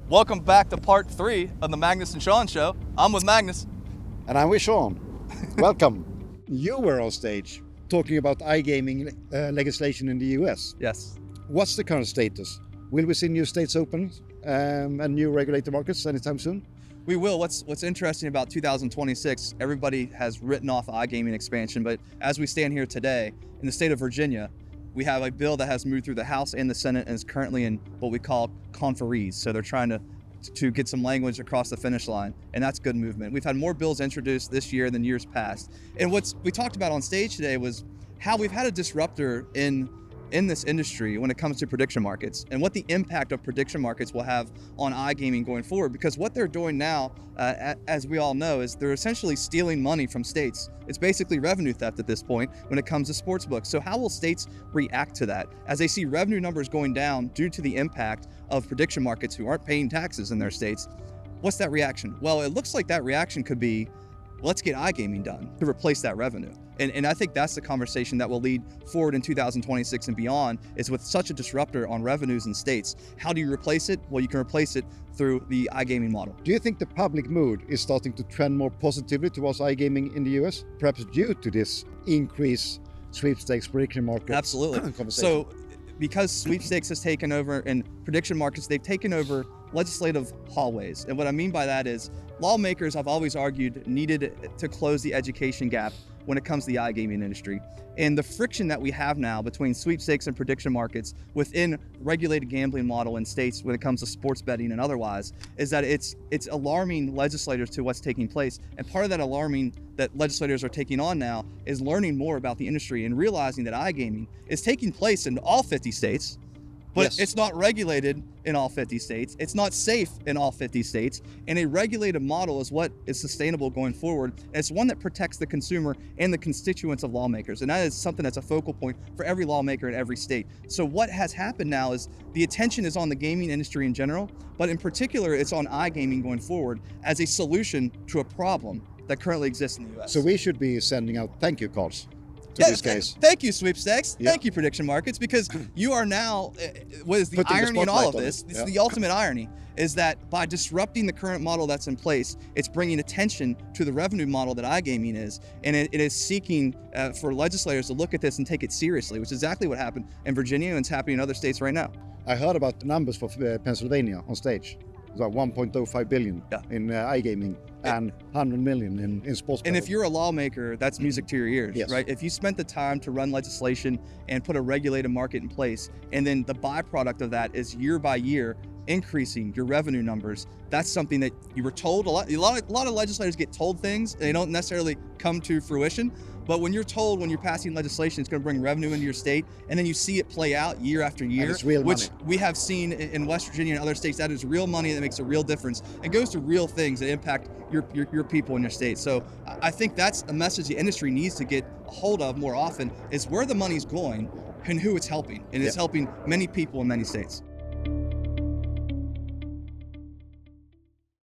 Welcome back to part 3 of the Magnus and Shawn show. I'm with Magnus. And I'm with Shawn. Welcome. You were on stage talking about iGaming legislation in the US. Yes. What's the current status? Will we see new states open and new regulated markets anytime soon? We will. What's interesting about 2026, everybody has written off iGaming expansion, but as we stand here today, in the state of Virginia, we have a bill that has moved through the House and the Senate and is currently in what we call conferees. So they're trying to get some language across the finish line, and that's good movement. We've had more bills introduced this year than years past. And what we talked about on stage today was how we've had a disruptor in this industry when it comes to prediction markets and what the impact of prediction markets will have on iGaming going forward. Because what they're doing now, as we all know, is they're essentially stealing money from states. It's basically revenue theft at this point when it comes to sportsbooks. So how will states react to that as they see revenue numbers going down due to the impact of prediction markets who aren't paying taxes in their states? What's that reaction? Well, it looks like that reaction could be, let's get iGaming done to replace that revenue. And I think that's the conversation that will lead forward in 2026 and beyond, is with such a disruptor on revenues in states. How do you replace it? Well, you can replace it through the iGaming model. Do you think the public mood is starting to trend more positively towards iGaming in the US, perhaps due to this increased sweepstakes prediction market? Absolutely. So because sweepstakes has taken over and prediction markets, they've taken over legislative hallways. And what I mean by that is lawmakers, I've always argued, needed to close the education gap when it comes to the iGaming industry. And the friction that we have now between sweepstakes and prediction markets within regulated gambling model in states when it comes to sports betting and otherwise is that it's alarming legislators to what's taking place. And part of that alarming that legislators are taking on now is learning more about the industry and realizing that iGaming is taking place in all 50 states, but yes, it's not regulated in all 50 states. It's not safe in all 50 states. And a regulated model is what is sustainable going forward. And it's one that protects the consumer and the constituents of lawmakers. And that is something that's a focal point for every lawmaker in every state. So what has happened now is the attention is on the gaming industry in general, but in particular, it's on iGaming going forward as a solution to a problem that currently exists in the US. So we should be sending out thank you cards to this case. Thank you, sweepstakes. Yeah. Thank you, prediction markets, because you are now, what is the Putting the irony in all spotlight of on this? it. It's Yeah. the ultimate irony, is that by disrupting the current model that's in place, it's bringing attention to the revenue model that iGaming is, and it is seeking for legislators to look at this and take it seriously, which is exactly what happened in Virginia and it's happening in other states right now. I heard about the numbers for Pennsylvania on stage. It's about 1.05 billion in iGaming and 100 million in sports And betting. if you're a lawmaker, that's music to your ears, Yes. right? If you spent the time to run legislation and put a regulated market in place, and then the byproduct of that is year by year increasing your revenue numbers, that's something that you were told. A lot of legislators get told things, and they don't necessarily come to fruition. But when you're told, when you're passing legislation, it's going to bring revenue into your state, and then you see it play out year after year, it's real which money. we have seen in West Virginia and other states, that is real money that makes a real difference and goes to real things that impact your people in your state. So I think that's a message the industry needs to get a hold of more often, is where the money's going and who it's helping. And it's helping many people in many states.